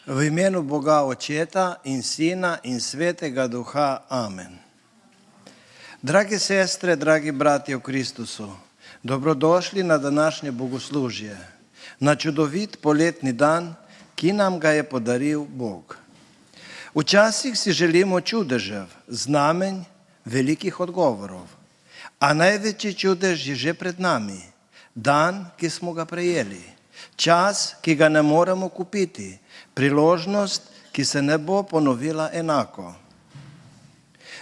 V imenu Boga Očeta in Sina in Svetega Duha. Amen. Drage sestre, dragi bratje v Kristusu, dobrodošli na današnje bogoslužje, na čudovit poletni dan, ki nam ga je podaril Bog. Včasih si želimo čudežev, znamenj, velikih odgovorov, a največji čudež je že pred nami, dan, ki smo ga prejeli, čas, ki ga ne moremo kupiti, priložnost, ki se ne bo ponovila enako.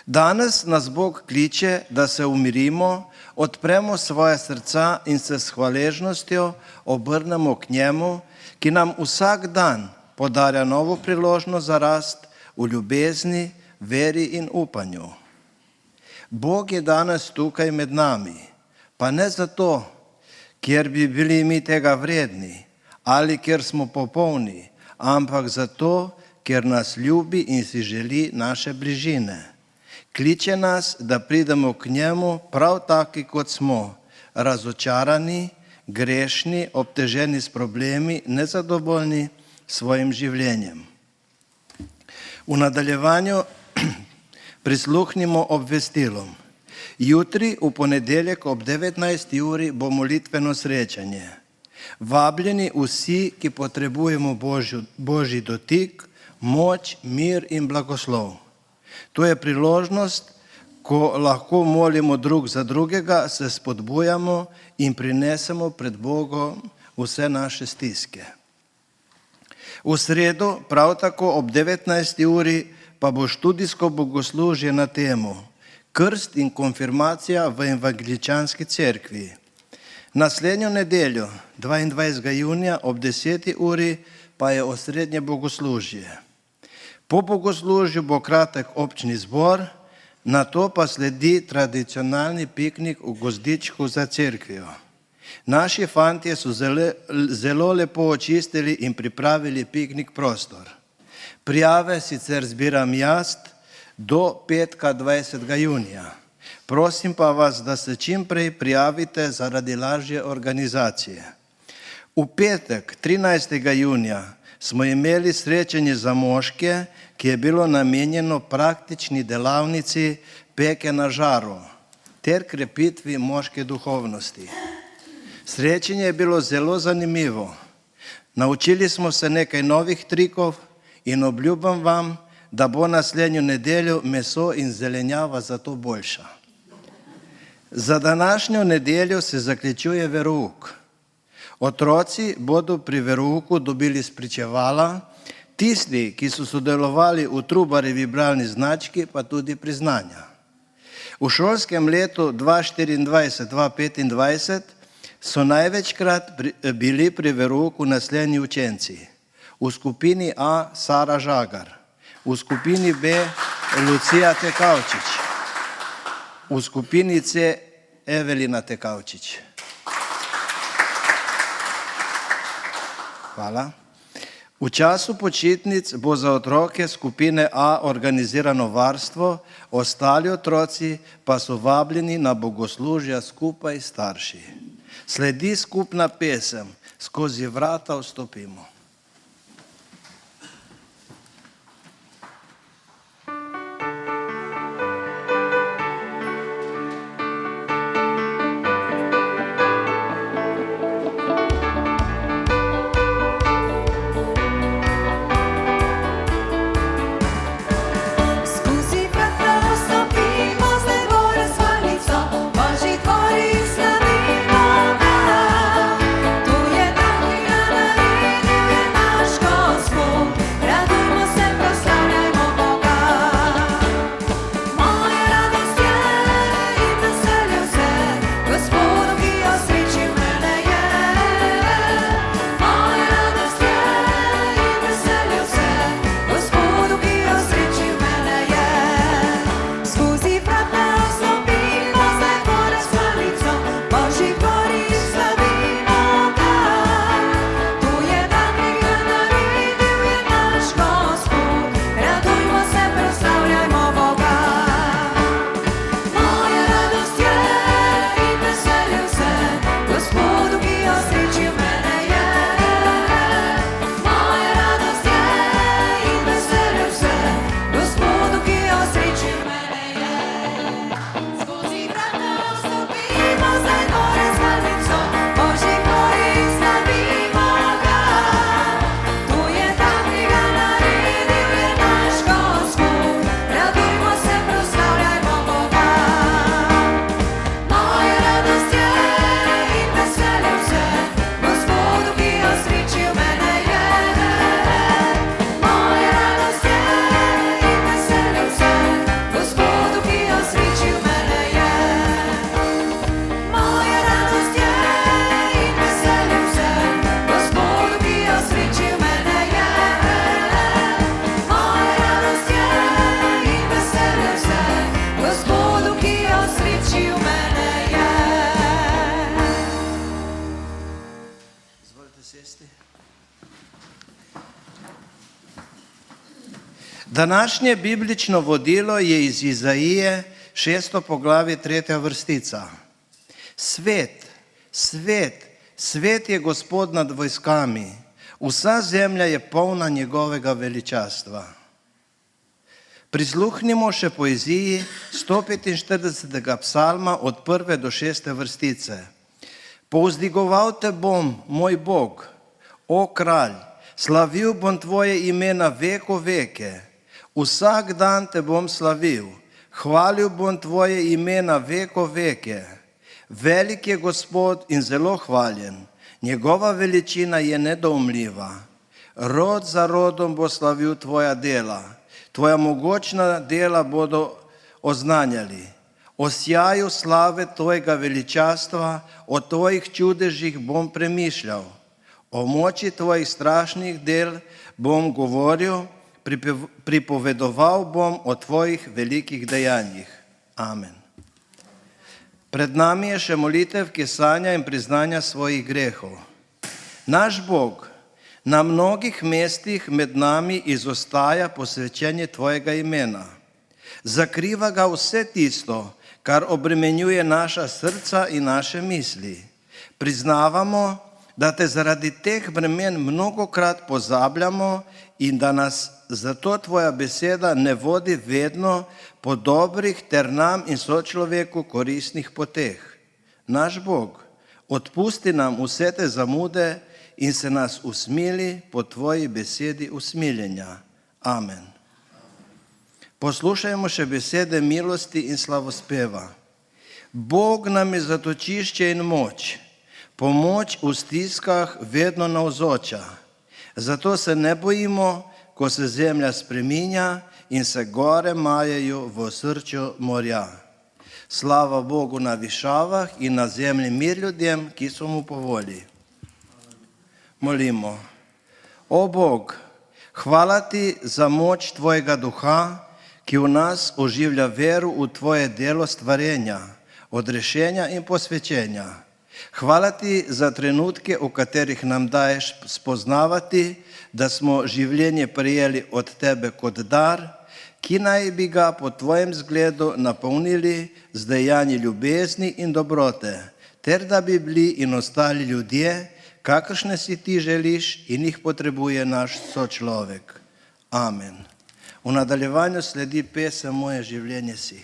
Danes nas Bog kliče, da se umirimo, odpremo svoje srca in se s hvaležnostjo obrnemo k njemu, ki nam vsak dan podarja novo priložnost za rast v ljubezni, veri in upanju. Bog je danes tukaj med nami, pa ne zato, ker bi bili mi tega vredni ali ker smo popolni, ampak zato, ker nas ljubi in si želi naše bližine. Kliče nas, da pridemo k njemu prav taki, kot smo, razočarani, grešni, obteženi s problemi, nezadovoljni s svojim življenjem. V nadaljevanju prisluhnimo obvestilom. Jutri, v ponedeljek ob 19. uri, bo molitveno srečanje. Vabljeni vsi, ki potrebujemo Božji dotik, moč, mir in blagoslov. To je priložnost, ko lahko molimo drug za drugega, se spodbujamo in prinesemo pred Bogom vse naše stiske. V sredo, prav tako ob 19. uri, pa bo študijsko bogoslužje na temo Krst in konfirmacija v Evangeličanski cerkvi. Naslednjo nedeljo, 22. junija ob 10. uri, pa je osrednje bogoslužje. Po bogoslužju bo kratek občni zbor, nato pa sledi tradicionalni piknik v gozdičku za cerkvijo. Naši fantje so zelo lepo očistili in pripravili piknik prostor. Prijave sicer zbiram jaz do petka 20. junija. Prosim pa vas, da se čim prej prijavite zaradi lažje organizacije. V petek 13. junija smo imeli srečanje za moške, ki je bilo namenjeno praktični delavnici peke na žaru ter krepitvi moške duhovnosti. Srečanje je bilo zelo zanimivo. Naučili smo se nekaj novih trikov in obljubim vam, da bo naslednjo nedeljo meso in zelenjava zato boljša. Za današnjo nedeljo se zaključuje verouk. Otroci bodo pri verouku dobili spričevala, tisti, ki so sodelovali v Trubarjevi bralni znački, pa tudi priznanja. V šolskem letu 2024-2025 so največkrat bili pri verouku naslednji učenci. V skupini A Sara Žagar, v skupini B Lucija Tekavčič, v skupini C Evelina Tekavčič. Hvala. V času počitnic bo za otroke skupine A organizirano varstvo, ostali otroci pa so vabljeni na bogoslužja skupaj s starši. Sledi skupna pesem Skozi vrata vstopimo. Tu je dan, ki ga naredil Današnje biblično vodilo je iz Izaije, 6. poglavje, 3. vrstica. Svet, svet, svet je Gospod nad vojskami, vsa zemlja je polna njegovega veličastva. Prisluhnimo še poeziji 145. psalma od 1. do 6. vrstice. Povzdigoval te bom, moj Bog, o kralj, slavil bom tvoje ime na veko veke, vsak dan te bom slavil, hvalil bom tvoje ime na veko veke. Velik je Gospod in zelo hvaljen, njegova veličina je nedoumljiva. Rod za rodom bo slavil tvoja dela, tvoja mogočna dela bodo oznanjali. O sjaju slave tvojega veličastva, o tvojih čudežih bom premišljal. O moči tvojih strašnih del bom govoril, pripovedoval bom o tvojih velikih dejanjih. Amen. Pred nami je še molitev kesanja in priznanja svojih grehov. Naš Bog, na mnogih mestih med nami izostaja posvečenje tvojega imena. Zakriva ga vse tisto, kar obremenjuje naša srca in naše misli. Priznavamo, da te zaradi teh bremen mnogokrat pozabljamo in da nas zato tvoja beseda ne vodi vedno po dobrih ter nam in sočloveku koristnih poteh. Naš Bog, odpusti nam vse te zamude in se nas usmili po tvoji besedi usmiljenja. Amen. Poslušajmo še besede milosti in slavospeva. Bog nam je zatočišče in moč, pomoč v stiskah vedno navzoča. Zato se ne bojimo, ko se zemlja spreminja in se gore majejo v osrčju morja. Slava Bogu na višavah in na zemlji mir ljudem, ki so mu po volji. Molimo. O Bog, hvala ti za moč tvojega duha, ki v nas oživlja veru v tvoje delo stvarjenja, odrešenja in posvečenja. Hvala ti za trenutke, v katerih nam daješ spoznavati, da smo življenje prejeli od tebe kot dar, ki naj bi ga po tvojem zgledu napolnili z dejanji ljubezni in dobrote, ter da bi bili in ostali ljudje, kakršne si ti želiš in jih potrebuje naš sočlovek. Amen. V nadaljevanju sledi pesem Moje življenje si.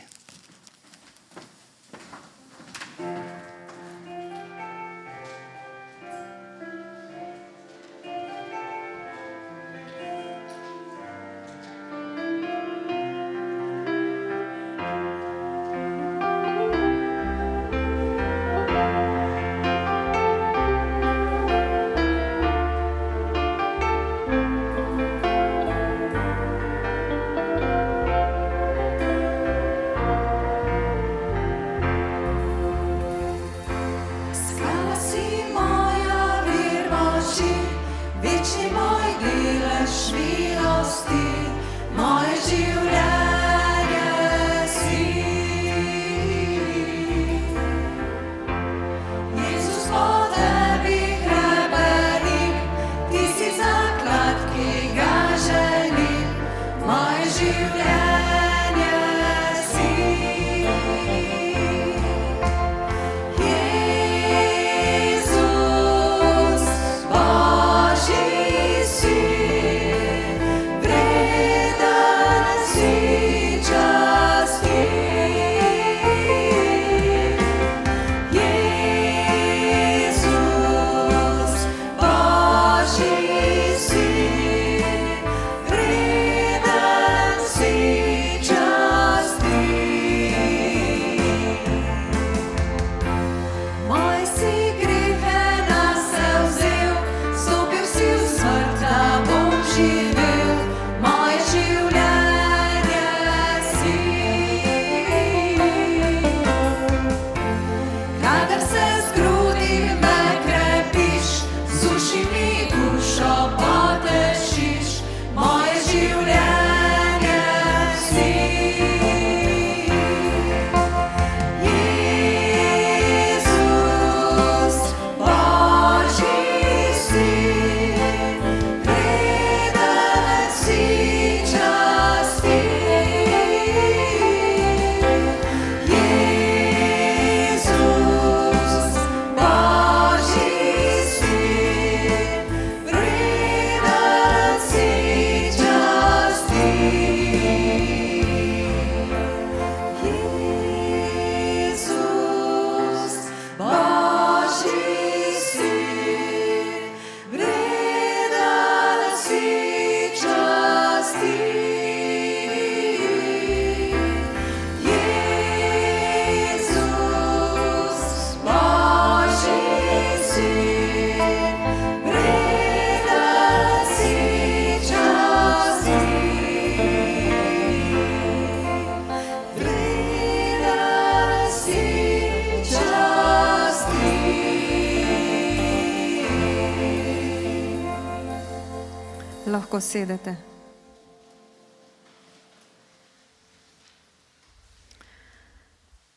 lahko sedete.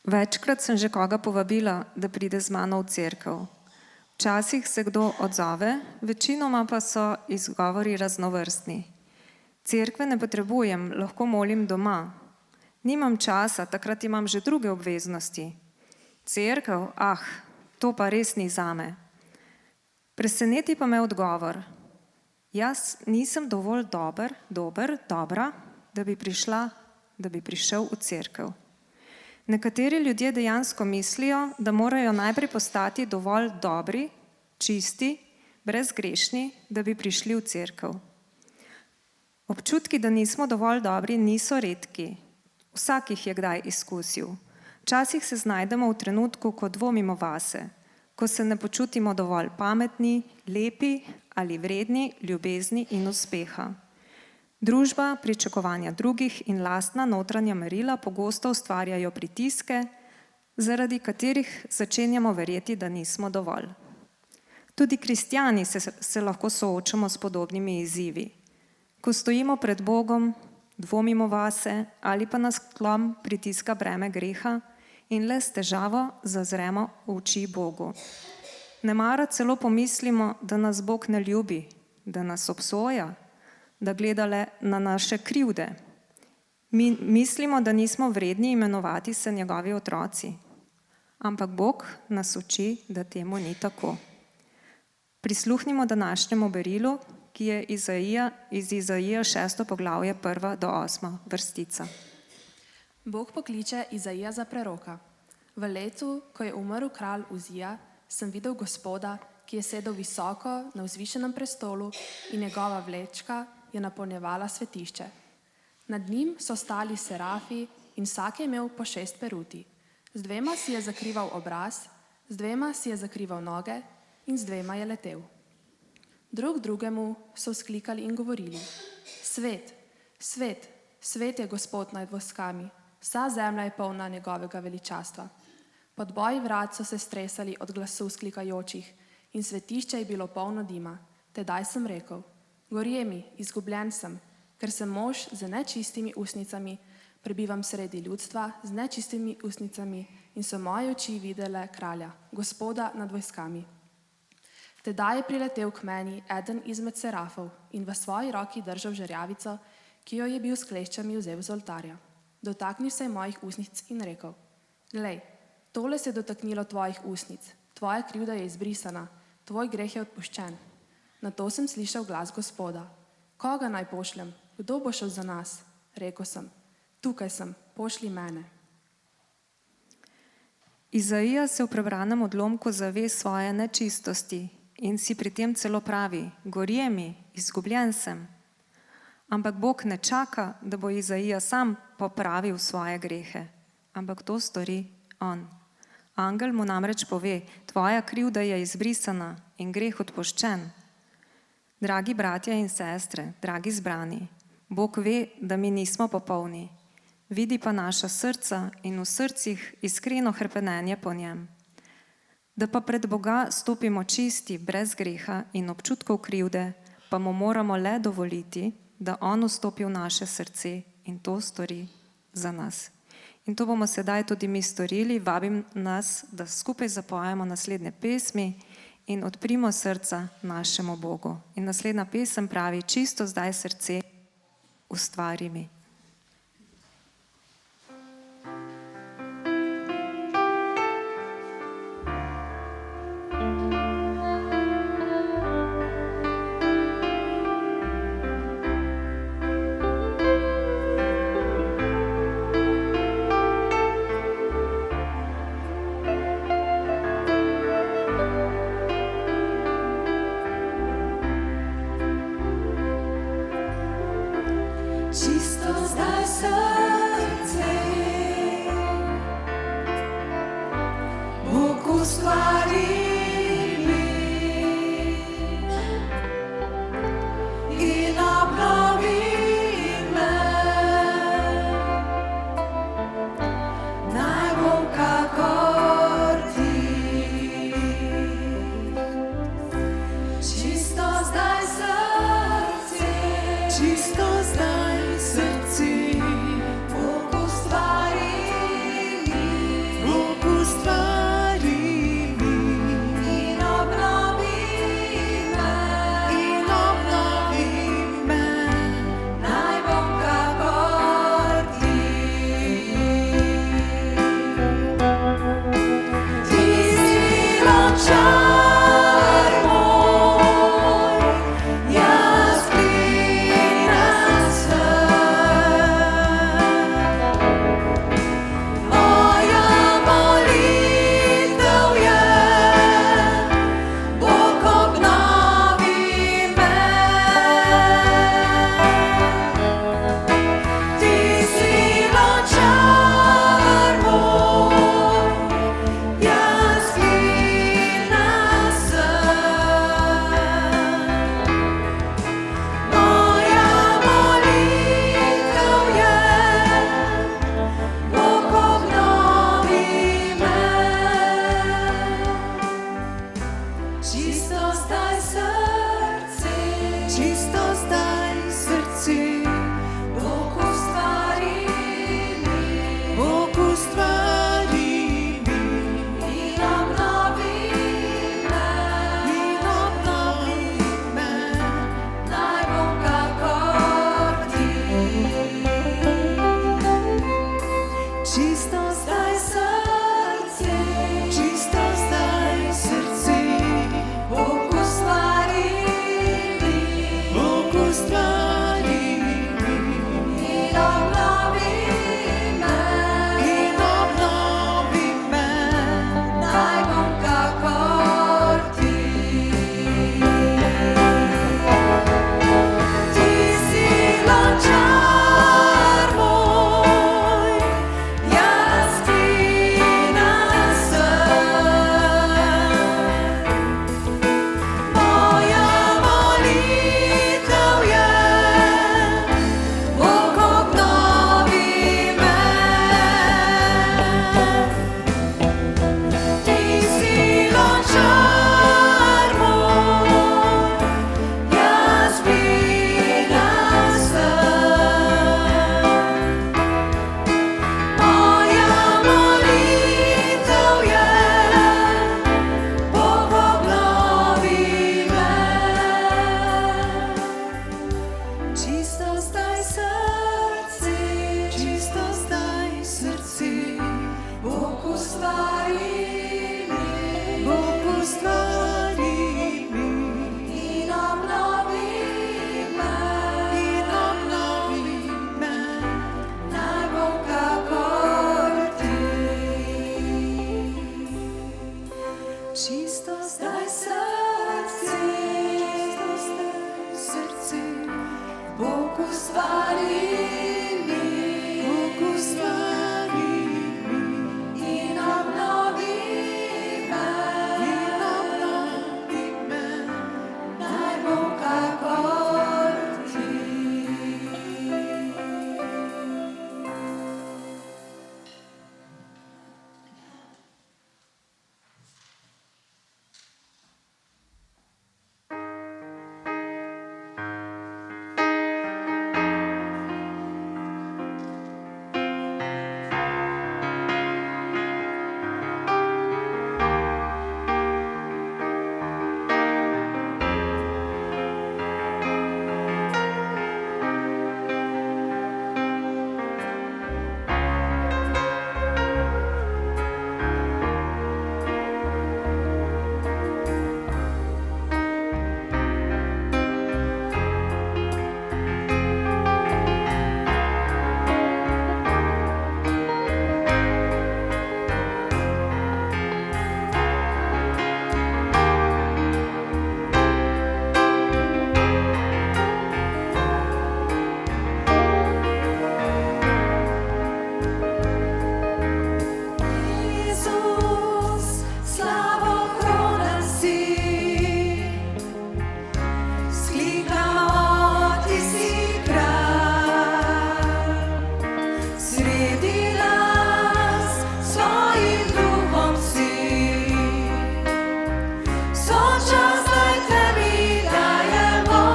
Večkrat sem že koga povabila, da pride z mano v cerkev. Včasih se kdo odzove, večinoma pa so izgovori raznovrstni. Cerkve ne potrebujem, lahko molim doma. Nimam časa, takrat imam že druge obveznosti. Cerkev, to pa res ni zame. Preseneti pa me odgovor. Jaz nisem dovolj dobra, da bi prišel v cerkev. Nekateri ljudje dejansko mislijo, da morajo najprej postati dovolj dobri, čisti, brezgrešni, da bi prišli v cerkev. Občutki, da nismo dovolj dobri, niso redki. Vsak jih je kdaj izkusil. Včasih se znajdemo v trenutku, ko dvomimo vase, ko se ne počutimo dovolj pametni, lepi ali vredni ljubezni in uspeha. Družba, pričakovanja drugih in lastna notranja merila pogosto ustvarjajo pritiske, zaradi katerih začenjamo verjeti, da nismo dovolj. Tudi kristjani se lahko soočamo s podobnimi izzivi. Ko stojimo pred Bogom, dvomimo vase ali pa nas klom pritiska breme greha in le s težavo zazremo v oči Bogu. Nemara celo pomislimo, da nas Bog ne ljubi, da nas obsoja, da gleda le na naše krivde. Mi mislimo, da nismo vredni imenovati se njegovi otroci. Ampak Bog nas uči, da temu ni tako. Prisluhnimo današnjemu berilu, ki je iz Izaija 6. poglavje 1. do 8. vrstica. Bog pokliče Izaija za preroka. V letu, ko je umrl kralj Uzija, sem videl Gospoda, ki je sedel visoko na vzvišenem prestolu in njegova vlečka je napolnjevala svetišče. Nad njim so stali serafi in vsak je imel po 6 peruti. Z 2 si je zakrival obraz, z 2 si je zakrival noge in z 2 je letel. Drug drugemu so vzklikali in govorili: Svet, svet, svet je Gospod nad vojskami, vsa zemlja je polna njegovega veličastva. Pod boji vrat so se stresali od glasu vzklikajočih in svetišče je bilo polno dima. Tedaj sem rekel: Gorje mi, izgubljen sem, ker sem mož z nečistimi ustnicami, prebivam sredi ljudstva z nečistimi ustnicami in so moje oči videle kralja, Gospoda nad vojskami. Tedaj je priletel k meni eden izmed serafov in v svoji roki držal žerjavico, ki jo je bil s kleščami vzel z oltarja. Dotaknil se je mojih ustnic in rekel: Glej, tole se je dotaknilo tvojih ustnic, tvoja krivda je izbrisana, tvoj greh je odpuščen. Nato sem slišal glas Gospoda: Koga naj pošljem? Kdo bo šel za nas? Rekel sem: Tukaj sem, pošlji mene. Izaija se v prebranem odlomku zave svoje nečistosti in si pri tem celo pravi: Gorje mi, izgubljen sem. Ampak Bog ne čaka, da bo Izaija sam popravil svoje grehe, ampak to stori on. Angel mu namreč pove: Tvoja krivda je izbrisana in greh odpuščen. Dragi bratje in sestre, dragi zbrani, Bog ve, da mi nismo popolni. Vidi pa naša srca in v srcih iskreno hrepenenje po njem. Da pa pred Boga stopimo čisti, brez greha in občutkov krivde, pa mu moramo le dovoliti, da on vstopi v naše srce in to stori za nas. In to bomo sedaj tudi mi storili. Vabim nas, da skupaj zapojemo naslednje pesmi in odprimo srca našemu Bogu. In naslednja pesem pravi: Čisto zdaj srce ustvari mi. Čisto ustvari mir, Bog ustvari mir in obnovi me, naj bo kakor ti. Čisto zdaj srce, Bog ustvari in obnovi me, naj bo kakor ti. Jezus, slavokrona si, vzklikamo, ti si kralj. Sredi nas svojim duhom si, vso čast zdaj tebi dajemo.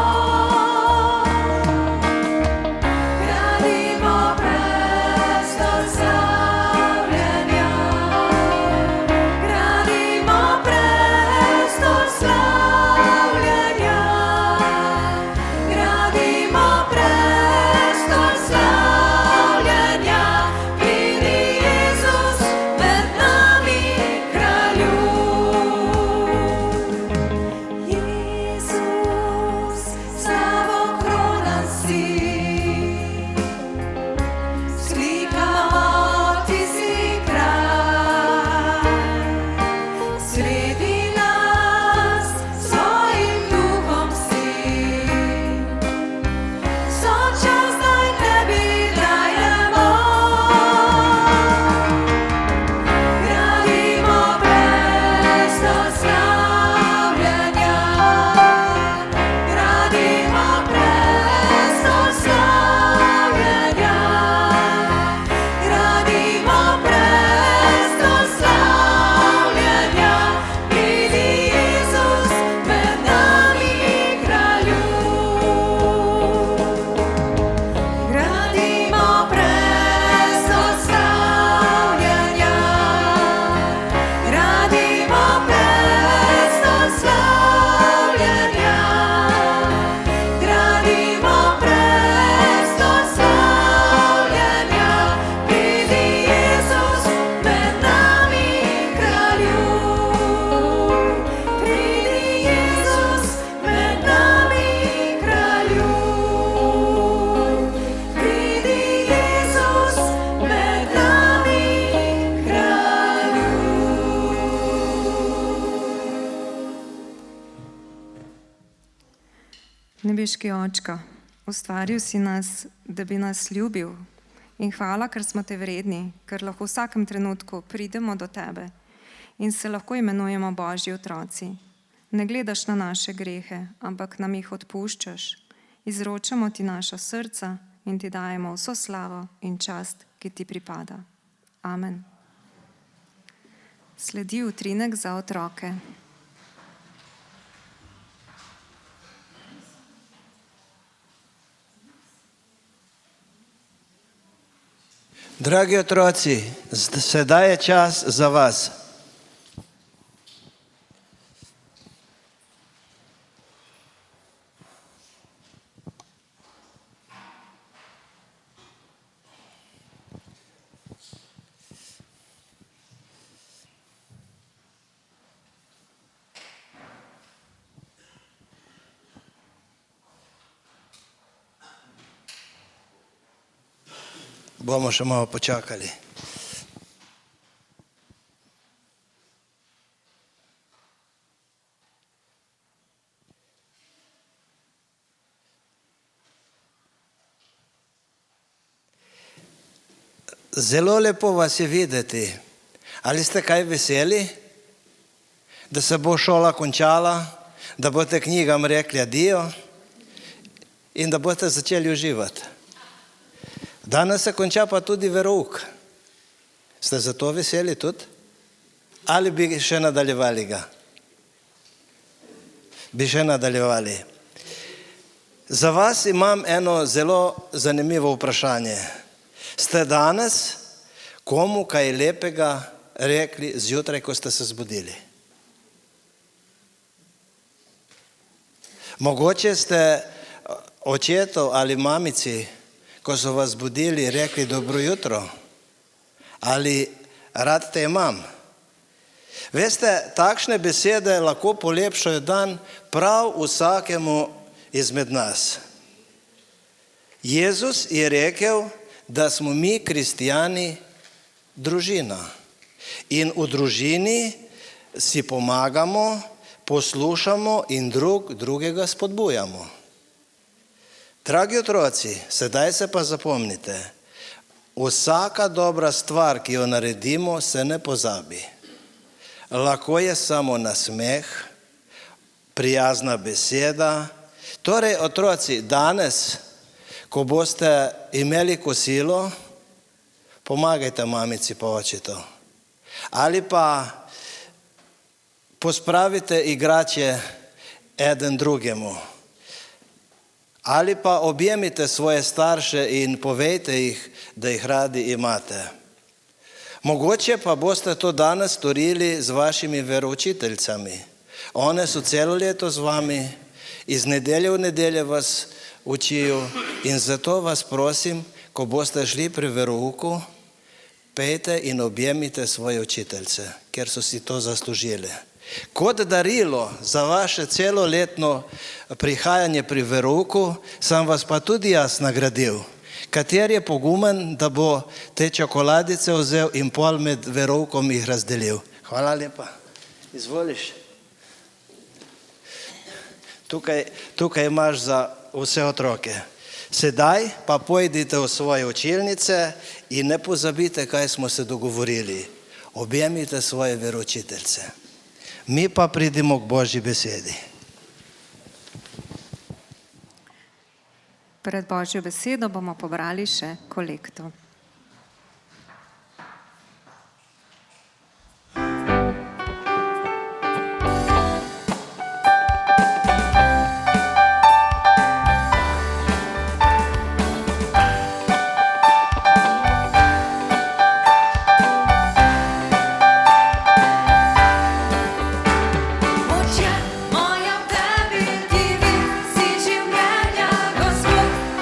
Gradimo prestol slavljenja, gradimo prestol slavljenja, gradimo prestol slavljenja. Pridi Jezus, med nami kraljuj. Jezus, slavokronan si, vzklikamo, ti si kralj. Sredi nas svojim duhom si, vso čast zdaj tebi dajemo. Gradimo prestol slavljenja, gradimo prestol slavljenja, gradimo prestol slavljenja. Pridi Jezus, med nami kraljuj. Gradimo prestol slavljenja, gradimo prestol slavljenja, gradimo prestol slavljenja. Pridi Jezus, med nami kraljuj. Pridi Jezus, med nami kraljuj. Pridi Jezus, med nami kraljuj. Nebeški Očka, ustvaril si nas, da bi nas ljubil. In hvala, ker smo te vredni, ker lahko v vsakem trenutku pridemo do tebe in se lahko imenujemo Božji otroci. Ne gledaš na naše grehe, ampak nam jih odpuščaš. Izročamo ti naša srca in ti dajemo vso slavo in čast, ki ti pripada. Amen. Sledi utrinek za otroke. Dragi otroci, sedaj je čas za vas. bomo še malo počakali. Zelo lepo vas je videti. Ali ste kaj veseli, da se bo šola končala, da boste knjigam rekli adijo in da boste začeli uživati? Danes se konča pa tudi verouk. Ste zato veseli tudi? Ali bi še nadaljevali ga? Bi še nadaljevali. Za vas imam eno zelo zanimivo vprašanje. Ste danes komu kaj lepega rekli zjutraj, ko ste se zbudili? Mogoče ste očetu ali mamici, ko so vas zbudili, rekli dobro jutro ali rad te imam. Veste, takšne besede lahko polepšajo dan prav vsakemu izmed nas. Jezus je rekel, da smo mi kristijani družina in v družini si pomagamo, poslušamo in drugega spodbujamo. Dragi otroci, sedaj se pa zapomnite, vsaka dobra stvar, ki jo naredimo, se ne pozabi. Lahko je samo nasmeh, prijazna beseda. Torej, otroci, danes, ko boste imeli kosilo, pomagajte mamici pa očetu. Ali pa pospravite igrače eden drugemu. Ali pa objemite svoje starše in povejte jih, da jih radi imate. Mogoče pa boste to danes storili z vašimi veroučiteljicami. One so celo leto z vami, iz nedelje v nedelje vas učijo in zato vas prosim, ko boste šli pri verouku, pejte in objemite svoje učiteljice, ker so si to zaslužili. Kot darilo za vaše celoletno prihajanje pri verouku sem vas pa tudi jaz nagradil. Kater je pogumen, da bo te čokoladice vzel in pol med veroukom jih razdelil. Hvala lepa. Izvoliš. Tukaj imaš za vse otroke. Sedaj pa pojdite v svoje učilnice in ne pozabite, kaj smo se dogovorili. Objemite svoje veroučiteljice. Mi pa pridemo k Božji besedi. Pred Božjo besedo bomo pobrali še kolekto.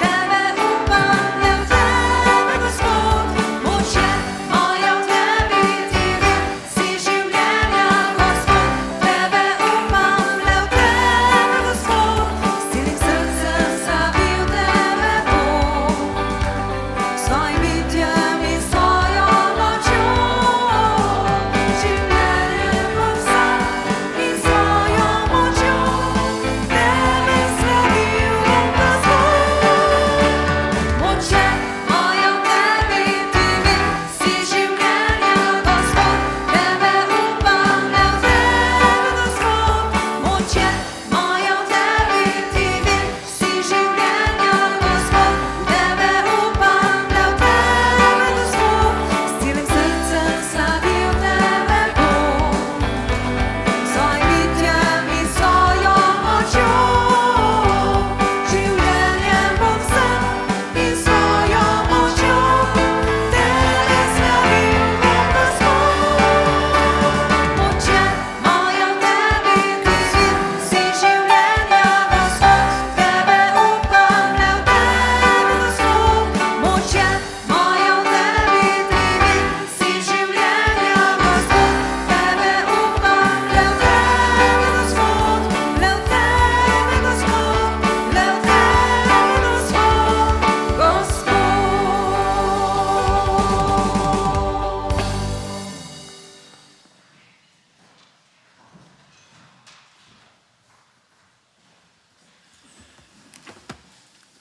Tebe upam, le v tebe, Gospod.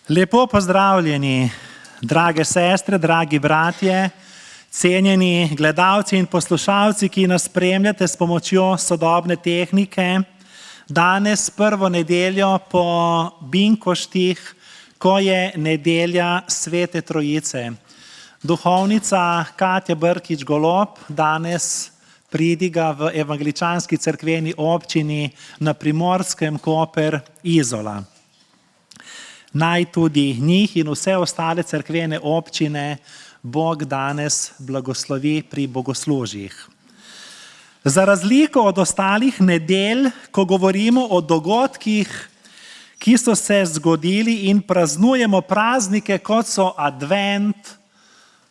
Lepo pozdravljeni, drage sestre, dragi bratje, cenjeni gledalci in poslušalci, ki nas spremljate s pomočjo sodobne tehnike. Danes prvo nedeljo po Binkoštih, ko je nedelja Svete Trojice. Duhovnica Katja Brkič Golob danes pridiga v evangeličanski cerkveni občini na Primorskem, Koper, Izola. Naj tudi njih in vse ostale cerkvene občine Bog danes blagoslovi pri bogoslužjih. Za razliko od ostalih nedelj, ko govorimo o dogodkih, ki so se zgodili in praznujemo praznike, kot so Advent,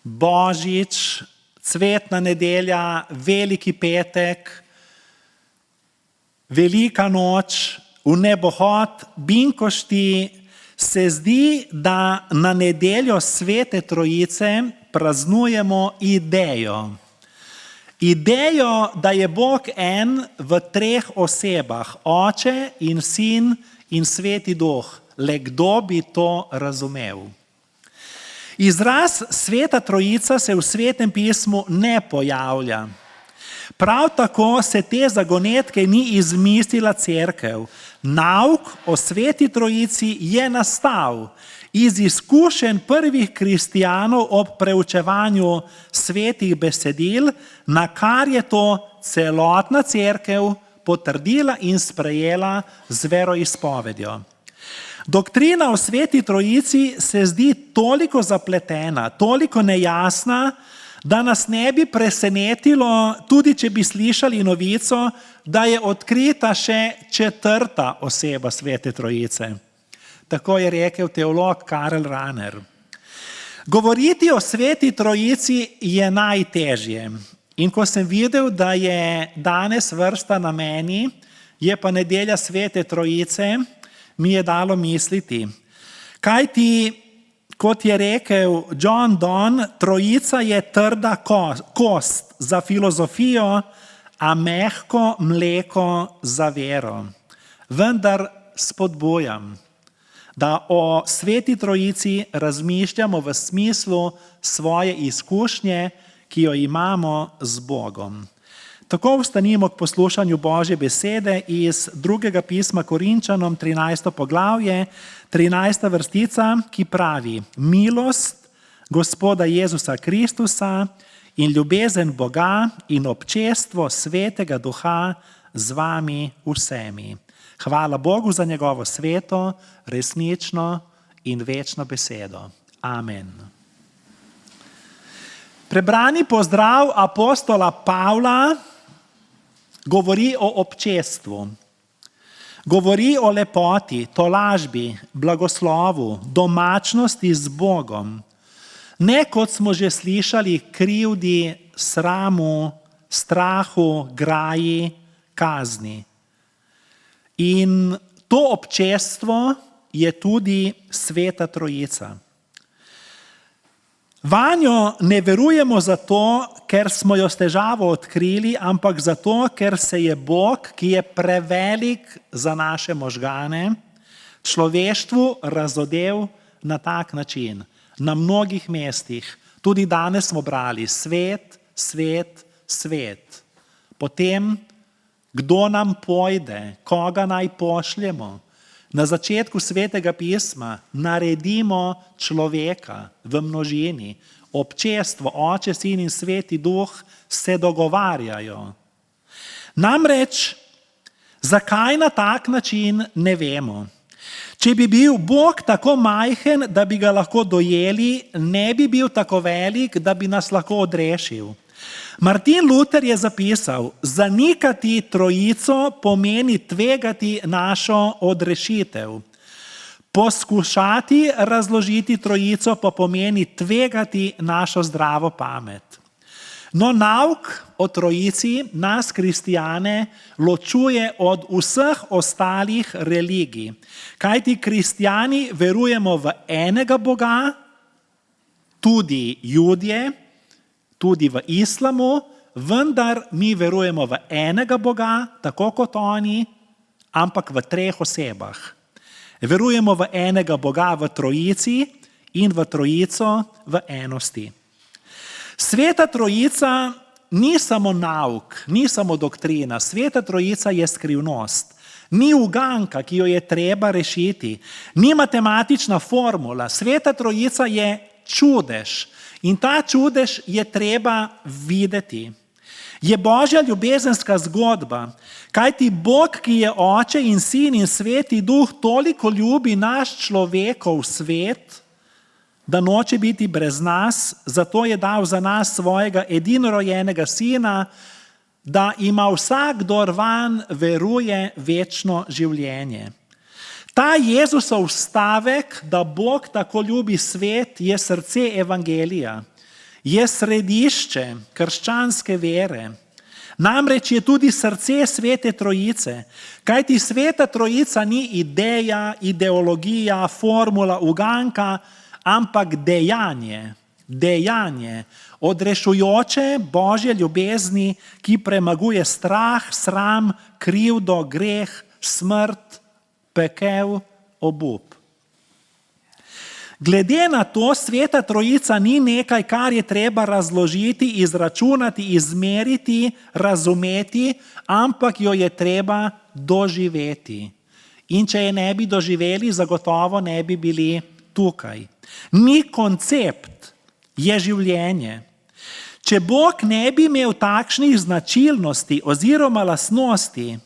Božič, Cvetna nedelja, Veliki petek, Velika noč, vnebohod, Binkošti, se zdi, da na nedeljo Svete Trojice praznujemo idejo. Idejo, da je Bog en v treh osebah, Oče in Sin in Sveti Duh. Le kdo bi to razumel? Izraz Sveta Trojica se v Svetem pismu ne pojavlja. Prav tako se te zagonetke ni izmislila cerkev. Nauk o Sveti Trojici je nastal iz izkušenj prvih kristjanov ob preučevanju svetih besedil, na kar je to celotna cerkev potrdila in sprejela z veroizpovedjo. Doktrina o Sveti Trojici se zdi toliko zapletena, toliko nejasna, da nas ne bi presenetilo, tudi če bi slišali novico, da je odkrita še četrta oseba Svete Trojice. Tako je rekel teolog Karl Rahner. Govoriti o Sveti Trojici je najtežje. In ko sem videl, da je danes vrsta na meni, je pa nedelja Svete Trojice, mi je dalo misliti. Kajti, kot je rekel John Donne, trojica je trda kost za filozofijo, a mehko mleko za vero. Vendar spodbujam, da o Sveti Trojici razmišljamo v smislu svoje izkušnje, ki jo imamo z Bogom. Tako vstanimo k poslušanju Božje besede iz 2. pisma Korinčanom, 13. poglavje, 13. vrstica, ki pravi: Milost Gospoda Jezusa Kristusa in ljubezen Boga in občestvo Svetega Duha z vami vsemi. Hvala Bogu za njegovo sveto, resnično in večno besedo. Amen. Prebrani pozdrav apostola Pavla govori o občestvu. Govori o lepoti, tolažbi, blagoslovu, domačnosti z Bogom. Ne, kot smo že slišali, krivdi, sramu, strahu, graji, kazni. In to občestvo je tudi Sveta Trojica. Vanjo ne verujemo zato, ker smo jo s težavo odkrili, ampak zato, ker se je Bog, ki je prevelik za naše možgane, človeštvu razodel na tak način. Na mnogih mestih. Tudi danes smo brali svet, svet, svet. Potem, kdo nam pojde, koga naj pošljemo. Na začetku Svetega pisma naredimo človeka v množini. Občestvo, Oče, Sin in Sveti Duh se dogovarjajo. Namreč, zakaj na tak način, ne vemo. Če bi bil Bog tako majhen, da bi ga lahko dojeli, ne bi bil tako velik, da bi nas lahko odrešil. Martin Luther je zapisal: zanikati trojico pomeni tvegati našo odrešitev. Poskušati razložiti trojico pa pomeni tvegati našo zdravo pamet. No, nauk o trojici nas, kristjane, ločuje od vseh ostalih religij. Kajti kristjani verujemo v enega Boga, tudi Judje, tudi v islamu, vendar mi verujemo v enega Boga, tako kot oni, ampak v treh osebah. Verujemo v enega Boga v trojici in v trojico v enosti. Sveta trojica ni samo nauk, ni samo doktrina. Sveta trojica je skrivnost. Ni uganka, ki jo je treba rešiti. Ni matematična formula. Sveta trojica je čudež. In ta čudež je treba videti. Je Božja ljubezenska zgodba, kajti Bog, ki je Oče in Sin in Sveti Duh, toliko ljubi naš človekov svet, da noče biti brez nas, zato je dal za nas svojega edinorojenega Sina, da ima vsak, kdor vanj veruje, večno življenje. Ta Jezusov stavek, da Bog tako ljubi svet, je srce evangelija. Je središče krščanske vere. Namreč je tudi srce Svete Trojice, kajti Sveta Trojica ni ideja, ideologija, formula, uganka, ampak dejanje. Dejanje odrešujoče Božje ljubezni, ki premaguje strah, sram, krivdo, greh, smrt, pekel, obup. Glede na to, Sveta Trojica ni nekaj, kar je treba razložiti, izračunati, izmeriti, razumeti, ampak jo je treba doživeti. In če je ne bi doživeli, zagotovo ne bi bili tukaj. Ni koncept, je življenje. Če Bog ne bi imel takšnih značilnosti oziroma lastnosti,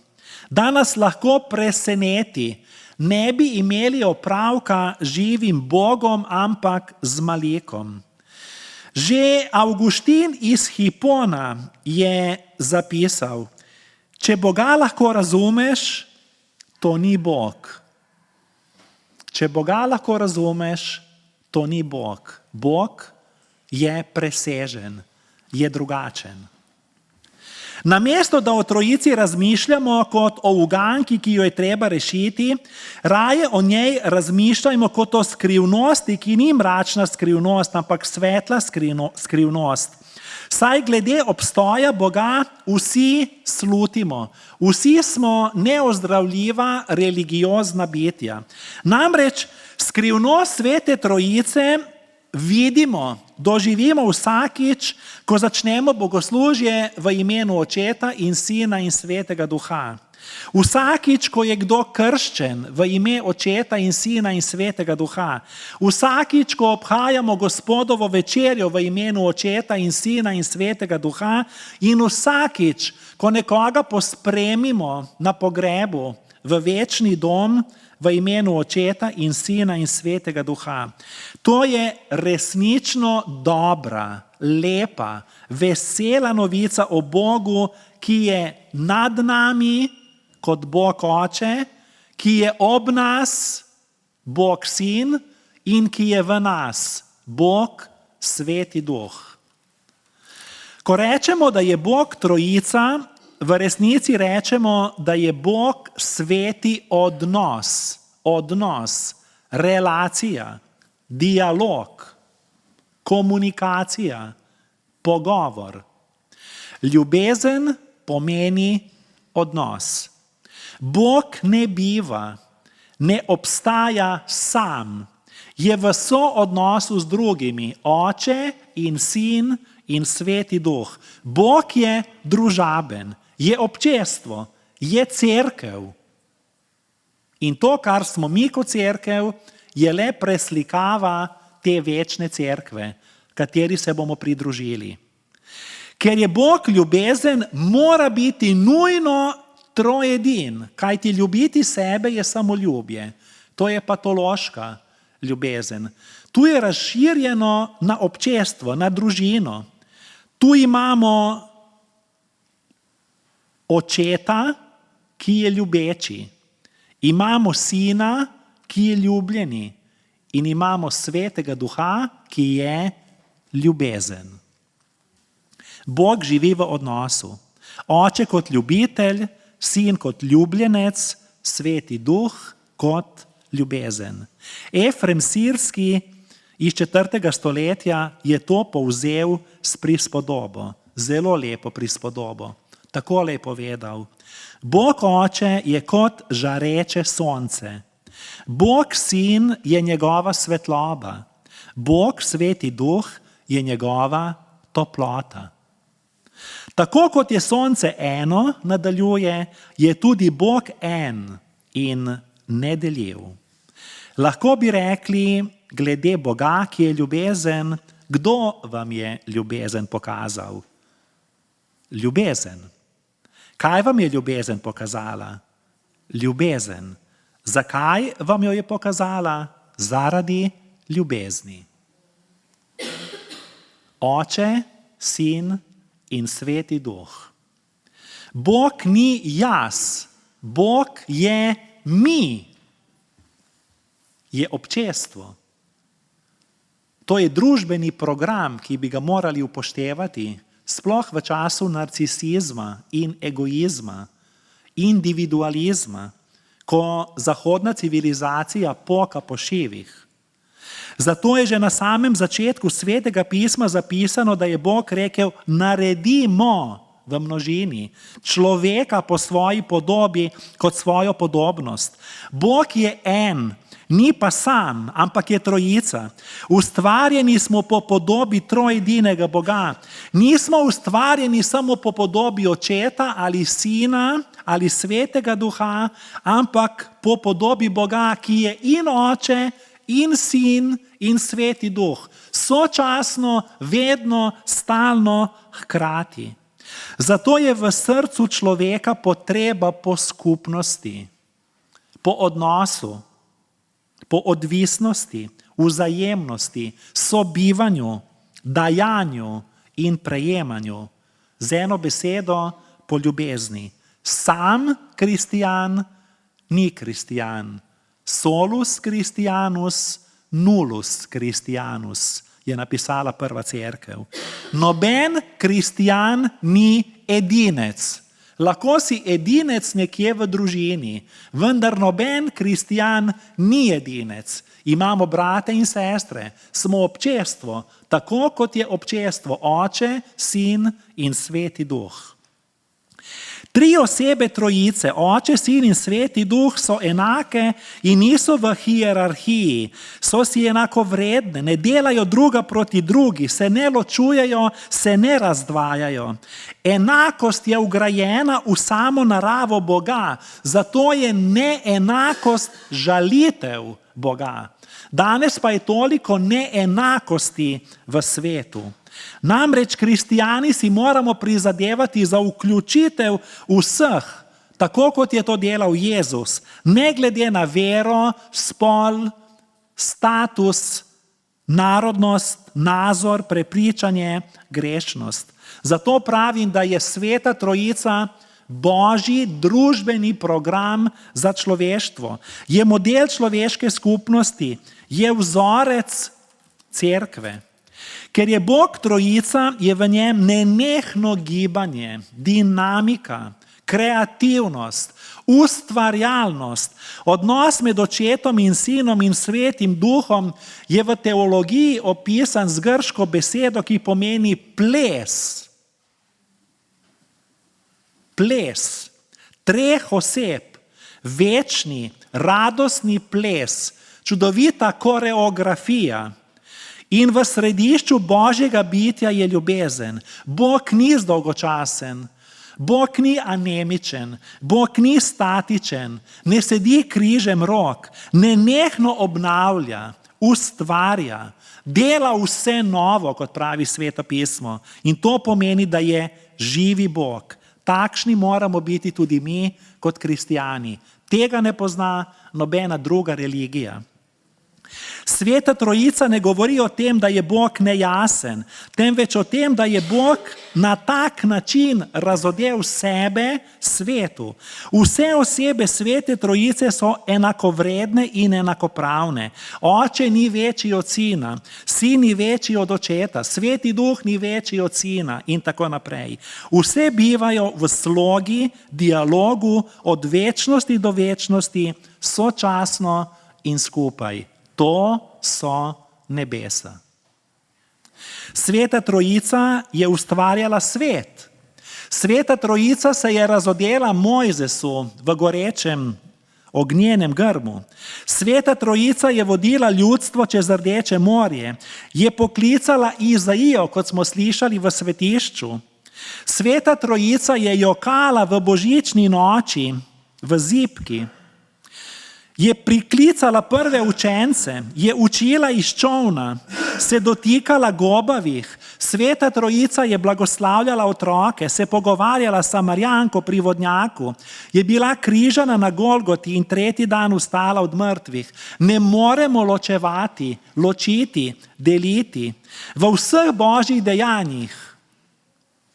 da nas lahko preseneti, ne bi imeli opravka z živim Bogom, ampak z Malekom. Že Avguštin iz Hipona je zapisal, če Boga lahko razumeš, to ni Bog. Če Boga lahko razumeš, to ni Bog. Bog je presežen, je drugačen. Namesto, da o trojici razmišljamo kot o uganki, ki jo je treba rešiti, raje o njej razmišljajmo kot o skrivnosti, ki ni mračna skrivnost, ampak svetla skrivnost. Saj glede obstoja Boga vsi slutimo, vsi smo neozdravljiva religiozna bitja. Namreč skrivnost Svete Trojice vidimo, doživimo vsakič, ko začnemo bogoslužje v imenu Očeta in Sina in Svetega Duha. Vsakič, ko je kdo krščen v ime Očeta in Sina in Svetega Duha. Vsakič, ko obhajamo Gospodovo večerjo v imenu Očeta in Sina in Svetega Duha. In vsakič, ko nekoga pospremimo na pogrebu v večni dom v imenu Očeta in Sina in Svetega Duha. To je resnično dobra, lepa, vesela novica o Bogu, ki je nad nami kot Bog Oče, ki je ob nas Bog Sin in ki je v nas Bog Sveti Duh. Ko rečemo, da je Bog trojica, v resnici rečemo, da je Bog sveti odnos, relacija, dialog, komunikacija, pogovor. Ljubezen pomeni odnos. Bog ne biva, ne obstaja sam, je v soodnosu z drugimi, Oče in Sin in Sveti Duh. Bog je družaben, je občestvo, je cerkev. In to, kar smo mi kot cerkev, je le preslikava te večne cerkve, kateri se bomo pridružili. Ker je Bog ljubezen, mora biti nujno trojedin, kajti ljubiti sebe je samoljubje. To je patološka ljubezen. Tu je razširjeno na občestvo, na družino. Tu imamo Očeta, ki je ljubeči. Imamo Sina, ki je ljubljeni. In imamo Svetega Duha, ki je ljubezen. Bog živi v odnosu. Oče kot ljubitelj, Sin kot ljubljenec, Sveti Duh kot ljubezen. Efrem Sirski iz 4. stoletja je to povzel s prispodobo. Zelo lepo prispodobo. Takole je povedal. Bog Oče je kot žareče sonce. Bog Sin je njegova svetloba. Bog Sveti Duh je njegova toplota. Tako kot je sonce eno, nadaljuje, je tudi Bog en in nedeljiv. Lahko bi rekli, glede Boga, ki je ljubezen, kdo vam je ljubezen pokazal? Ljubezen. Kaj vam je ljubezen pokazala? Ljubezen. Zakaj vam jo je pokazala? Zaradi ljubezni. Oče, Sin in Sveti Duh. Bog ni jaz, Bog je mi. Je občestvo. To je družbeni program, ki bi ga morali upoštevati, sploh v času narcisizma in egoizma, individualizma, ko zahodna civilizacija poka po šivih. Zato je že na samem začetku Svetega pisma zapisano, da je Bog rekel, naredimo v množini človeka po svoji podobi kot svojo podobnost. Bog je en, ni pa sam, ampak je trojica. Ustvarjeni smo po podobi trojedinega Boga. Nismo ustvarjeni samo po podobi Očeta ali Sina ali Svetega Duha, ampak po podobi Boga, ki je in Oče, in Sin, in Sveti Duh. Sočasno, vedno, stalno, hkrati. Zato je v srcu človeka potreba po skupnosti, po odnosu, po odvisnosti, vzajemnosti, sobivanju, dajanju in prejemanju. Z eno besedo, po ljubezni. Sam kristijan ni kristijan. Solus Christianus, nullus Christianus, je napisala prva cerkev. Noben kristijan ni edinec. Lahko si edinec nekje v družini, vendar noben kristijan ni edinec. Imamo brate in sestre, smo občestvo, tako kot je občestvo Oče, Sin in Sveti Duh. Tri osebe trojice, Oče, Sin in Sveti Duh, so enake in niso v hierarhiji, so si enakovredne, ne delajo druga proti drugi, se ne ločujejo, se ne razdvajajo. Enakost je vgrajena v samo naravo Boga, zato je neenakost žalitev Boga. Danes pa je toliko neenakosti v svetu. Namreč kristijani si moramo prizadevati za vključitev vseh, tako kot je to delal Jezus, ne glede na vero, spol, status, narodnost, nazor, prepričanje, grešnost. Zato pravim, da je Sveta Trojica Božji družbeni program za človeštvo. Je model človeške skupnosti, je vzorec cerkve. Ker je Bog trojica, je v njem nenehno gibanje, dinamika, kreativnost, ustvarjalnost. Odnos med Očetom in Sinom in Svetim Duhom je v teologiji opisan z grško besedo, ki pomeni ples. Ples treh oseb, večni, radostni ples, čudovita koreografija. In v središču Božjega bitja je ljubezen. Bog ni zdolgočasen, Bog ni anemičen, Bog ni statičen, ne sedi križem rok, nenehno obnavlja, ustvarja, dela vse novo, kot pravi Sveto pismo. In to pomeni, da je živi Bog. Takšni moramo biti tudi mi kot kristijani. Tega ne pozna nobena druga religija. Sveta Trojica ne govori o tem, da je Bog nejasen, temveč o tem, da je Bog na tak način razodel sebe svetu. Vse osebe Svete Trojice so enakovredne in enakopravne. Oče ni večji od Sina, Sin ni večji od Očeta, Sveti Duh ni večji od Sina in tako naprej. Vse bivajo v slogi, dialogu od večnosti do večnosti, sočasno in skupaj. To so nebesa. Sveta Trojica je ustvarjala svet. Sveta Trojica se je razodela Mojzesu v gorečem ognjenem grmu. Sveta Trojica je vodila ljudstvo čez Rdeče morje, je poklicala Izaijo, kot smo slišali v svetišču. Sveta Trojica je jokala v božični noči v zibki, je priklicala prve učence, je učila iz čolna, se dotikala gobavih. Sveta Trojica je blagoslavljala otroke, se pogovarjala s Samarjanko pri vodnjaku, je bila križana na Golgoti in tretji dan vstala od mrtvih. Ne moremo ločiti, deliti. V vseh božjih dejanjih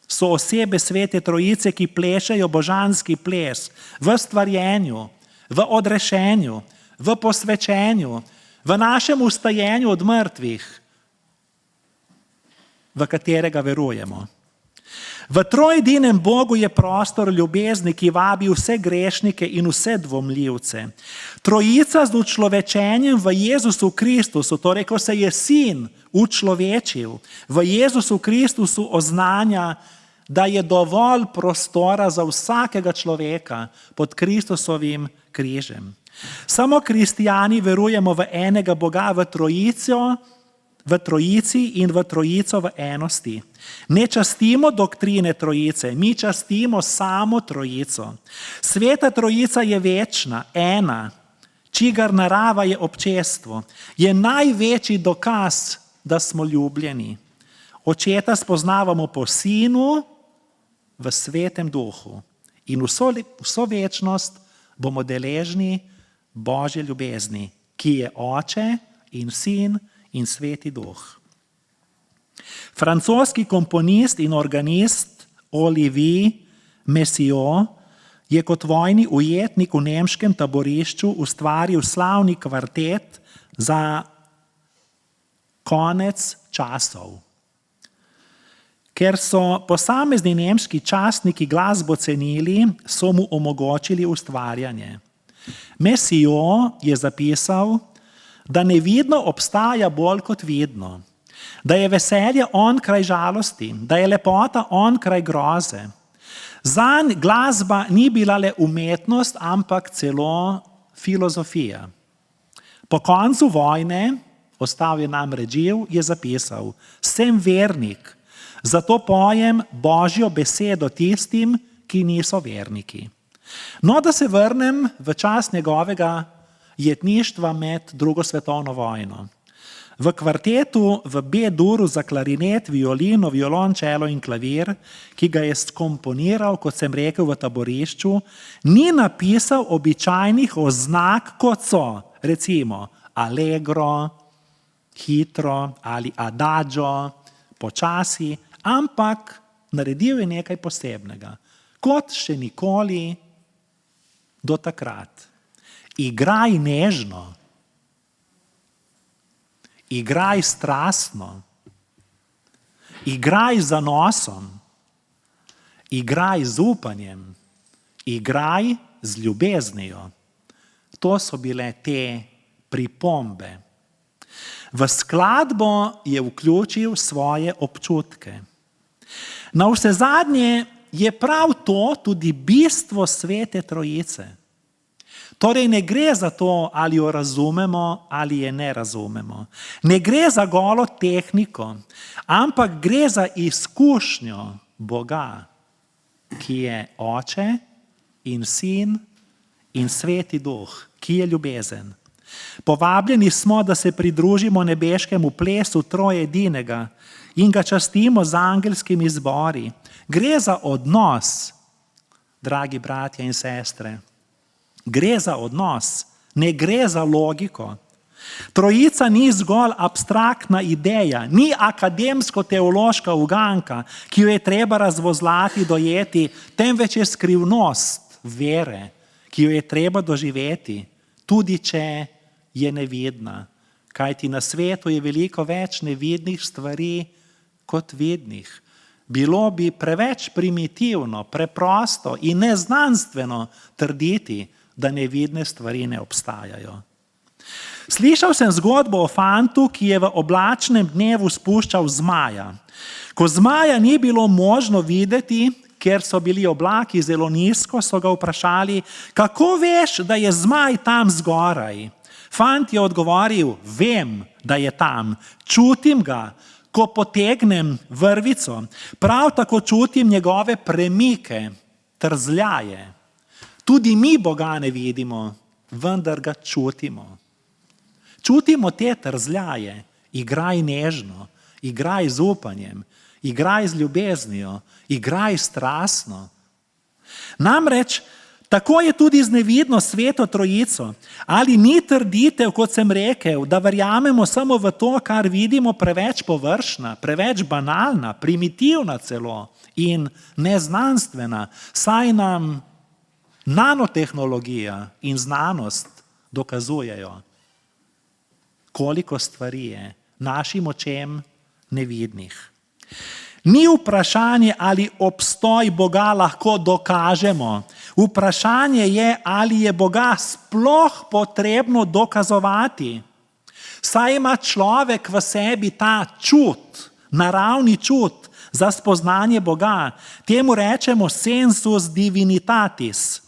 so osebe Svete Trojice, ki plešejo božanski ples v stvarjenju, v odrešenju, v posvečenju, v našem vstajenju od mrtvih, v katerega verujemo. V trojedinem Bogu je prostor ljubezni, ki vabi vse grešnike in vse dvomljivce. Trojica z učlovečenjem v Jezusu Kristusu, torej ko se je sin učlovečil, v Jezusu Kristusu oznanja, da je dovolj prostora za vsakega človeka pod Kristusovim križem. Samo kristijani verujemo v enega Boga, v Trojici in v Trojico v enosti. Ne častimo doktrine Trojice, mi častimo samo Trojico. Sveta Trojica je večna, ena, čigar narava je občestvo, je največji dokaz, da smo ljubljeni. Očeta spoznavamo po Sinu v Svetem Duhu in vso večnost bomo deležni Božje ljubezni, ki je Oče in Sin in Sveti Duh. Francoski komponist in organist Olivier Messiaen je kot vojni ujetnik v nemškem taborišču ustvaril slavni kvartet za konec časov. Ker so posamezni nemški častniki glasbo cenili, so mu omogočili ustvarjanje. Messiaen je zapisal, da nevidno obstaja bolj kot vidno, da je veselje onkraj žalosti, da je lepota onkraj groze. Zanj glasba ni bila le umetnost, ampak celo filozofija. Po koncu vojne, ostal je namreč živ, je zapisal: sem vernik, zato pojem Božjo besedo tistim, ki niso verniki. No, da se vrnem v čas njegovega jetništva med drugo svetovno vojno. V kvartetu v B-duru za klarinet, violino, violončelo in klavir, ki ga je skomponiral, kot sem rekel, v taborišču, ni napisal običajnih oznak, kot so, recimo, allegro, hitro ali adagio, počasi, ampak naredil je nekaj posebnega, kot še nikoli do takrat. Igraj nežno, igraj strastno, igraj z zanosom, igraj z upanjem, igraj z ljubeznijo. To so bile te pripombe. V skladbo je vključil svoje občutke. Navsezadnje je prav to tudi bistvo Svete Trojice. Torej ne gre za to, ali jo razumemo ali je ne razumemo. Ne gre za golo tehniko, ampak gre za izkušnjo Boga, ki je Oče in Sin in Sveti Duh, ki je ljubezen. Povabljeni smo, da se pridružimo nebeškemu plesu trojedinega in ga častimo z angelskimi zbori. Gre za odnos, dragi bratje in sestre. Gre za odnos, ne gre za logiko. Trojica ni zgolj abstraktna ideja, ni akademsko-teološka uganka, ki jo je treba razvozlati, dojeti, temveč je skrivnost vere, ki jo je treba doživeti, tudi če je nevidna. Kajti na svetu je veliko več nevidnih stvari kot vidnih. Bilo bi preveč primitivno, preprosto in neznanstveno trditi, da nevidne stvari ne obstajajo. Slišal sem zgodbo o fantu, ki je v oblačnem dnevu spuščal zmaja. Ko zmaja ni bilo možno videti, ker so bili oblaki zelo nizko, so ga vprašali, kako veš, da je zmaj tam zgoraj? Fant je odgovoril, vem, da je tam, čutim ga, ko potegnem vrvico, prav tako čutim njegove premike, trzljaje. Tudi mi Boga ne vidimo, vendar ga čutimo. Čutimo te trzljaje, igraj nežno, igraj z upanjem, igraj z ljubeznijo, igraj strastno. Namreč, tako je tudi z nevidno Sveto Trojico. Ali ni trditev, kot sem rekel, da verjamemo samo v to, kar vidimo, preveč površna, preveč banalna, primitivna celo in neznanstvena, saj nam nanotehnologija in znanost dokazujejo, koliko stvari je našim očem nevidnih. Ni vprašanje, ali obstoj Boga lahko dokažemo. Vprašanje je, ali je Boga sploh potrebno dokazovati. Saj ima človek v sebi ta čut, naravni čut za spoznanje Boga. Temu rečemo sensus divinitatis.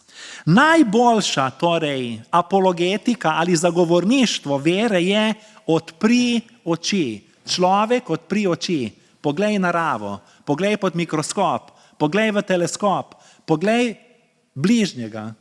Najboljša torej apologetika ali zagovorništvo vere je odpri oči. Človek odpri oči. Poglej naravo, poglej pod mikroskop, poglej v teleskop, poglej bližnjega.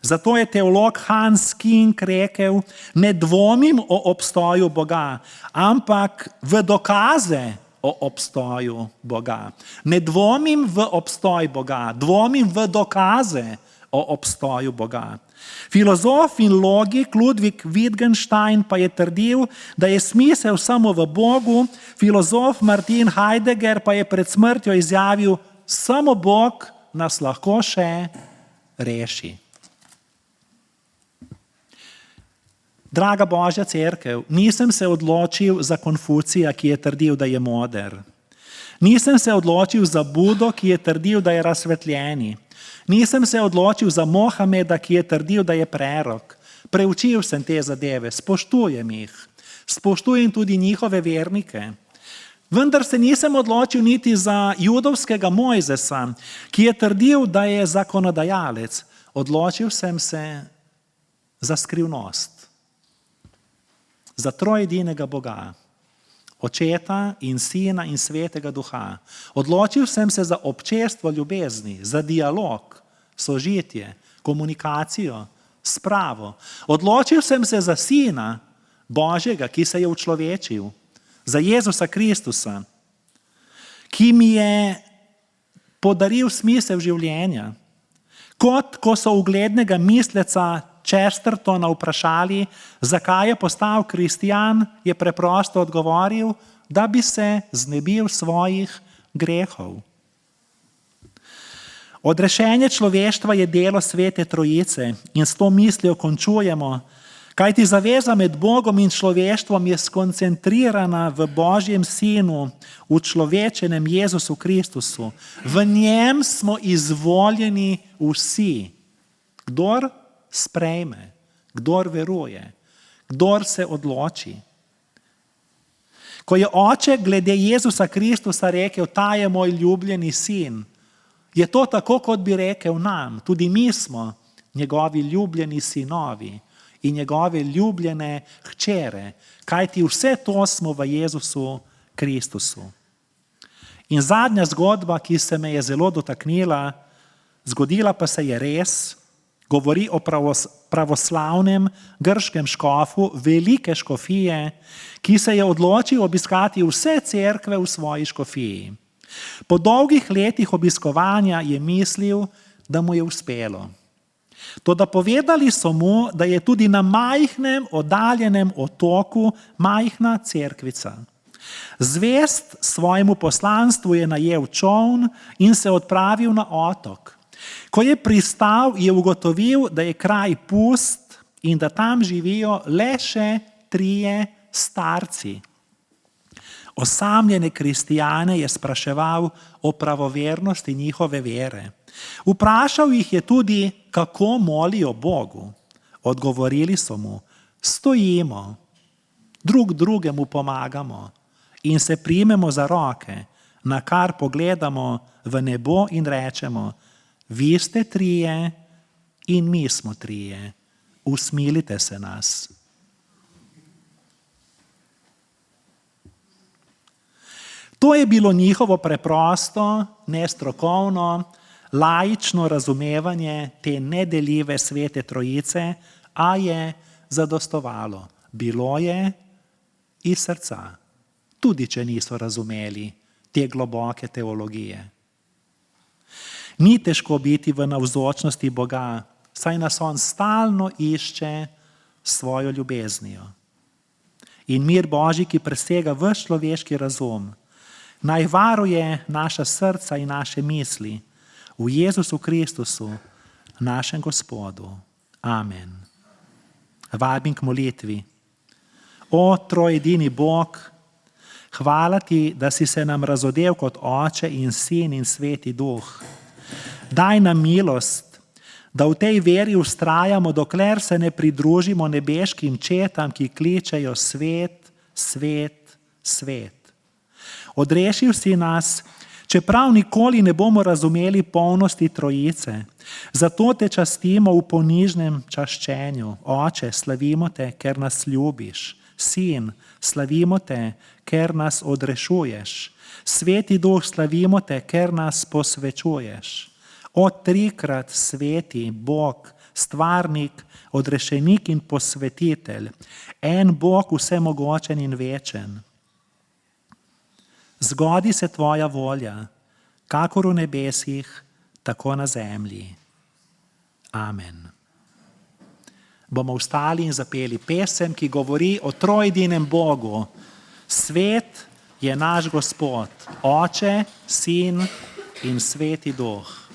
Zato je teolog Hans King rekel, ne dvomim o obstoju Boga, ampak v dokaze o obstoju Boga. Ne dvomim v obstoj Boga, dvomim v dokaze o obstoju Boga. Filozof in logik Ludwig Wittgenstein pa je trdil, da je smisel samo v Bogu, filozof Martin Heidegger pa je pred smrtjo izjavil, samo Bog nas lahko še reši. Draga Božja cerkev, nisem se odločil za Konfucija, ki je trdil, da je moder. Nisem se odločil za Budo, ki je trdil, da je razsvetljeni. Nisem se odločil za Mohameda, ki je trdil, da je prerok. Preučil sem te zadeve, spoštujem jih. Spoštujem tudi njihove vernike. Vendar se nisem odločil niti za judovskega Mojzesa, ki je trdil, da je zakonodajalec. Odločil sem se za skrivnost. Za trojedinega Boga, Očeta in Sina in Svetega Duha. Odločil sem se za občestvo ljubezni, za dialog, sožitje, komunikacijo, spravo. Odločil sem se za Sina Božjega, ki se je učlovečil, za Jezusa Kristusa, ki mi je podaril smisel življenja. Kot ko so uglednega misleca Chestertona vprašali, zakaj je postal kristjan, je preprosto odgovoril, da bi se znebil svojih grehov. Odrešenje človeštva je delo Svete Trojice in s to mislijo končujemo, kajti zaveza med Bogom in človeštvom je skoncentrirana v Božjem Sinu, v človečenem Jezusu Kristusu. V njem smo izvoljeni vsi. Kdor sprejme, kdor veruje, kdor se odloči. Ko je oče glede Jezusa Kristusa rekel, ta je moj ljubljeni sin, je to tako, kot bi rekel nam. Tudi mi smo njegovi ljubljeni sinovi in njegove ljubljene hčere, kajti vse to smo v Jezusu Kristusu. In zadnja zgodba, ki se me je zelo dotaknila, zgodila pa se je res, govori o pravoslavnem grškem škofu velike škofije, ki se je odločil obiskati vse cerkve v svoji škofiji. Po dolgih letih obiskovanja je mislil, da mu je uspelo. Toda povedali so mu, da je tudi na majhnem, oddaljenem otoku majhna cerkvica. Zvest svojemu poslanstvu je najel čoln in se odpravil na otok. Ko je pristal, je ugotovil, da je kraj pust in da tam živijo le še 3 starci. Osamljene kristijane je spraševal o pravovernosti njihove vere. Vprašal jih je tudi, kako molijo Bogu. Odgovorili so mu, stojimo, drug drugemu pomagamo in se primemo za roke, na kar pogledamo v nebo in rečemo, vi ste trije in mi smo trije. Usmilite se nas. To je bilo njihovo preprosto, nestrokovno, laično razumevanje te nedeljive svete trojice, a je zadostovalo. Bilo je iz srca, tudi če niso razumeli te globoke teologije. Ni težko biti v navzočnosti Boga, saj nas on stalno išče s svojo ljubeznijo. In mir Božji, ki presega ves človeški razum, naj varuje naša srca in naše misli v Jezusu Kristusu, našem Gospodu. Amen. Vabim k molitvi. O trojedini Bog, hvala ti, da si se nam razodel kot Oče in Sin in Sveti Duh. Daj nam milost, da v tej veri vztrajamo, dokler se ne pridružimo nebeškim četam, ki kličejo svet, svet, svet. Odrešil si nas, čeprav nikoli ne bomo razumeli polnosti trojice. Zato te častimo v ponižnem čaščenju. Oče, slavimo te, ker nas ljubiš. Sin, slavimo te, ker nas odrešuješ. Sveti Duh, slavimo te, ker nas posvečuješ. O trikrat sveti Bog, stvarnik, odrešenik in posvetitelj, en Bog vsemogočen in večen. Zgodi se tvoja volja, kakor v nebesih, tako na zemlji. Amen. Bomo vstali in zapeli pesem, ki govori o trojedinem Bogu. Svet je naš Gospod, Oče, Sin in Sveti Duh.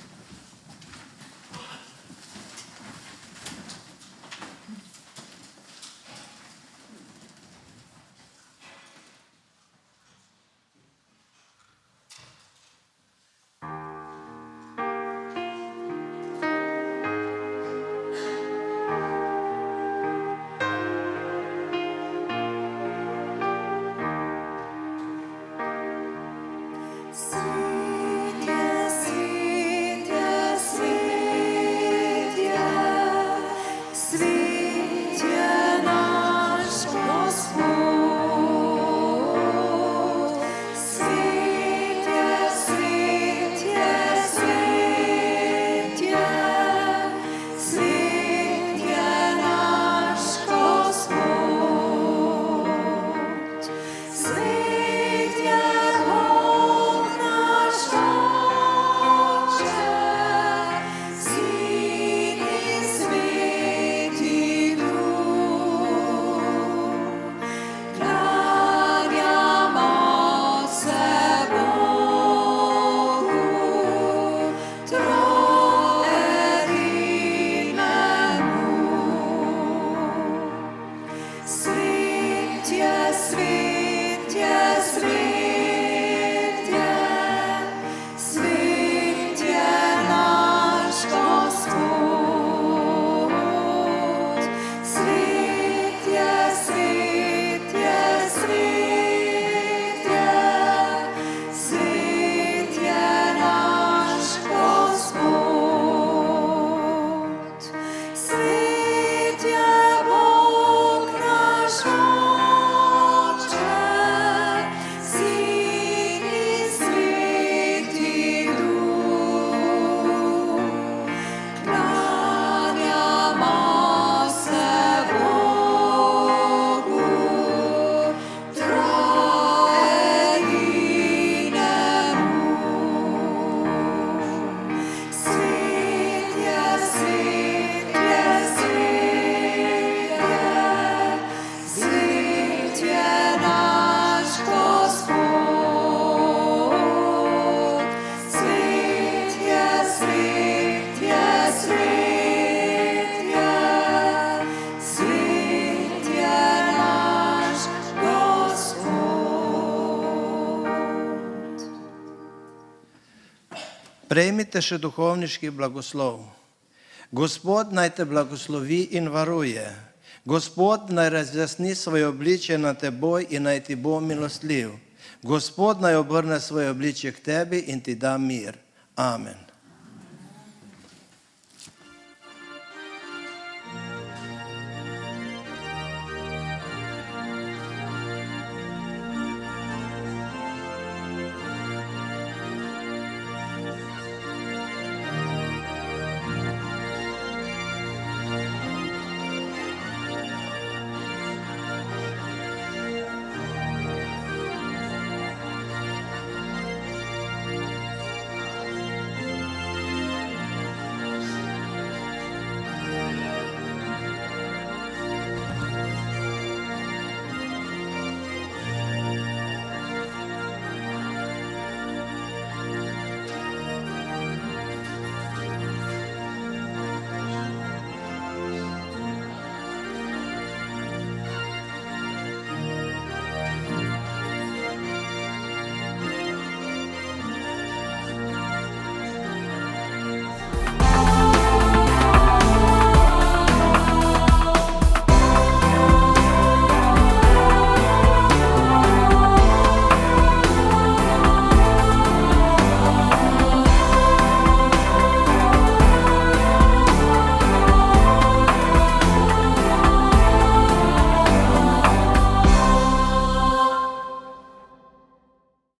Prejmite še duhovniški blagoslov. Gospod naj te blagoslovi in varuje. Gospod naj razjasni svoje obličje na teboj in naj ti bo milostljiv. Господь най обърне своє обличчя к тебе і ти да мир. Амен.